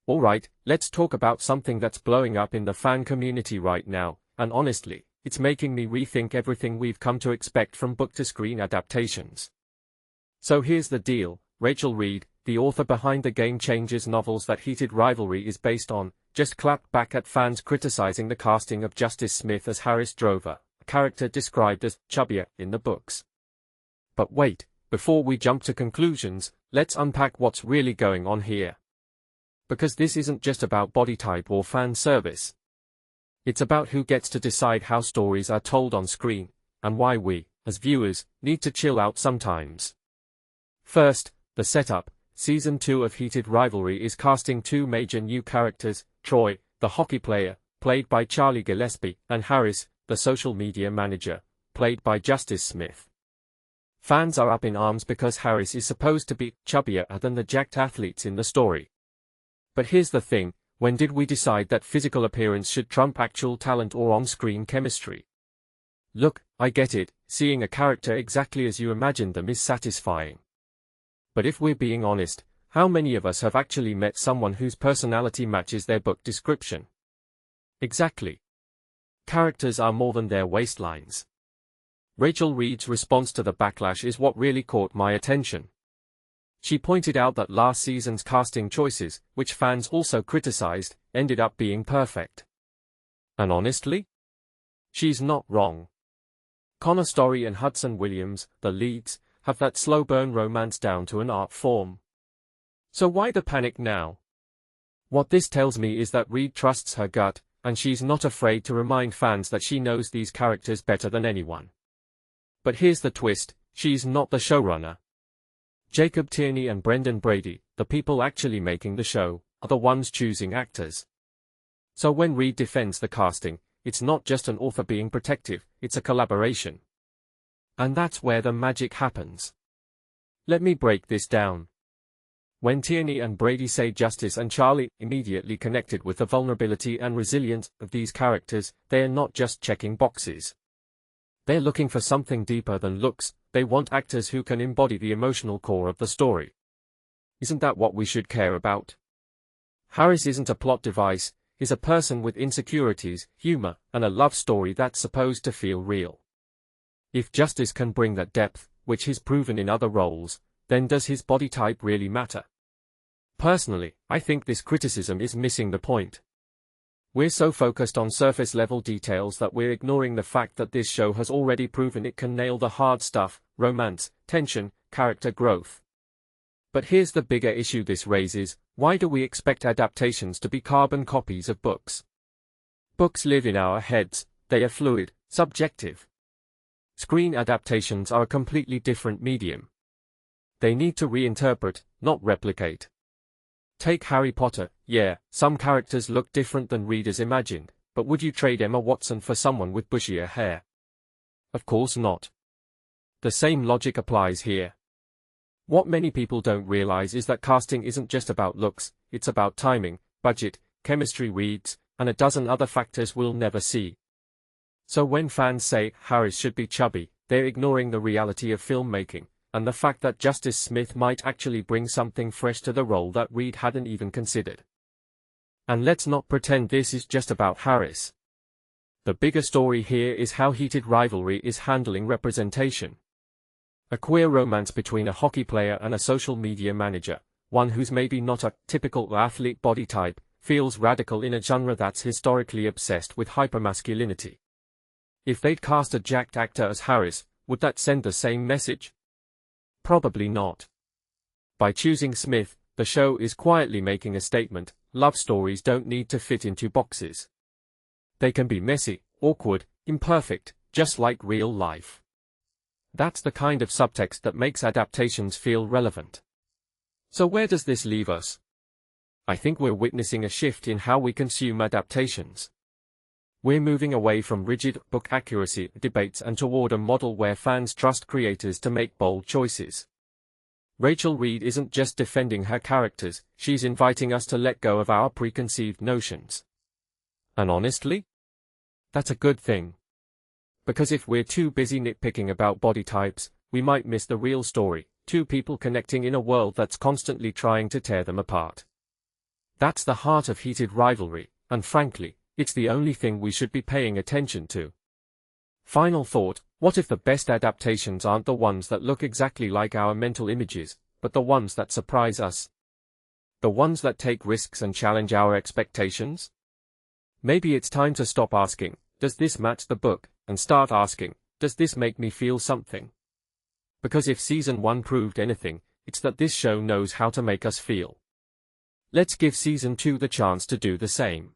Alright, let's talk about something that's blowing up in the fan community right now, and honestly, it's making me rethink everything we've come to expect from book-to-screen adaptations. So here's the deal, Rachel Reid, the author behind the Game Changers novels that Heated Rivalry is based on, just clapped back at fans criticizing the casting of Justice Smith as Harris Drover, a character described as chubbier in the books. But wait, before we jump to conclusions, let's unpack what's really going on here. Because this isn't just about body type or fan service. It's about who gets to decide how stories are told on screen, and why we, as viewers, need to chill out sometimes. First, the setup. Season 2 of Heated Rivalry is casting two major new characters, Troy, the hockey player, played by Charlie Gillespie, and Harris, the social media manager, played by Justice Smith. Fans are up in arms because Harris is supposed to be chubbier than the jacked athletes in the story. But here's the thing, when did we decide that physical appearance should trump actual talent or on-screen chemistry? Look, I get it, seeing a character exactly as you imagined them is satisfying. But if we're being honest, how many of us have actually met someone whose personality matches their book description? Exactly. Characters are more than their waistlines. Rachel Reid's response to the backlash is what really caught my attention. She pointed out that last season's casting choices, which fans also criticized, ended up being perfect. And honestly, she's not wrong. Connor Story and Hudson Williams, the leads, have that slow burn romance down to an art form. So why the panic now? What this tells me is that Reid trusts her gut, and she's not afraid to remind fans that she knows these characters better than anyone. But here's the twist, she's not the showrunner. Jacob Tierney and Brendan Brady, the people actually making the show, are the ones choosing actors. So when Reid defends the casting, it's not just an author being protective, it's a collaboration. And that's where the magic happens. Let me break this down. When Tierney and Brady say Justice and Charlie immediately connected with the vulnerability and resilience of these characters, they are not just checking boxes. They're looking for something deeper than looks, they want actors who can embody the emotional core of the story. Isn't that what we should care about? Harris isn't a plot device, he's a person with insecurities, humor, and a love story that's supposed to feel real. If Justice can bring that depth, which he's proven in other roles, then does his body type really matter? Personally, I think this criticism is missing the point. We're so focused on surface-level details that we're ignoring the fact that this show has already proven it can nail the hard stuff, romance, tension, character growth. But here's the bigger issue this raises, why do we expect adaptations to be carbon copies of books? Books live in our heads, they are fluid, subjective. Screen adaptations are a completely different medium. They need to reinterpret, not replicate. Take Harry Potter, yeah, some characters look different than readers imagined, but would you trade Emma Watson for someone with bushier hair? Of course not. The same logic applies here. What many people don't realize is that casting isn't just about looks, it's about timing, budget, chemistry reads, and a dozen other factors we'll never see. So when fans say Harris should be chubby, they're ignoring the reality of filmmaking, and the fact that Justice Smith might actually bring something fresh to the role that Reid hadn't even considered. And let's not pretend this is just about Harris. The bigger story here is how Heated Rivalry is handling representation. A queer romance between a hockey player and a social media manager, one who's maybe not a typical athlete body type, feels radical in a genre that's historically obsessed with hypermasculinity. If they'd cast a jacked actor as Harris, would that send the same message? Probably not. By choosing Smith, the show is quietly making a statement: love stories don't need to fit into boxes. They can be messy, awkward, imperfect, just like real life. That's the kind of subtext that makes adaptations feel relevant. So where does this leave us? I think we're witnessing a shift in how we consume adaptations. We're moving away from rigid book accuracy debates and toward a model where fans trust creators to make bold choices. Rachel Reid isn't just defending her characters, she's inviting us to let go of our preconceived notions. And honestly, that's a good thing. Because if we're too busy nitpicking about body types, we might miss the real story, two people connecting in a world that's constantly trying to tear them apart. That's the heart of Heated Rivalry, and frankly, it's the only thing we should be paying attention to. Final thought, what if the best adaptations aren't the ones that look exactly like our mental images, but the ones that surprise us? The ones that take risks and challenge our expectations? Maybe it's time to stop asking, does this match the book, and start asking, does this make me feel something? Because if Season 1 proved anything, it's that this show knows how to make us feel. Let's give Season 2 the chance to do the same.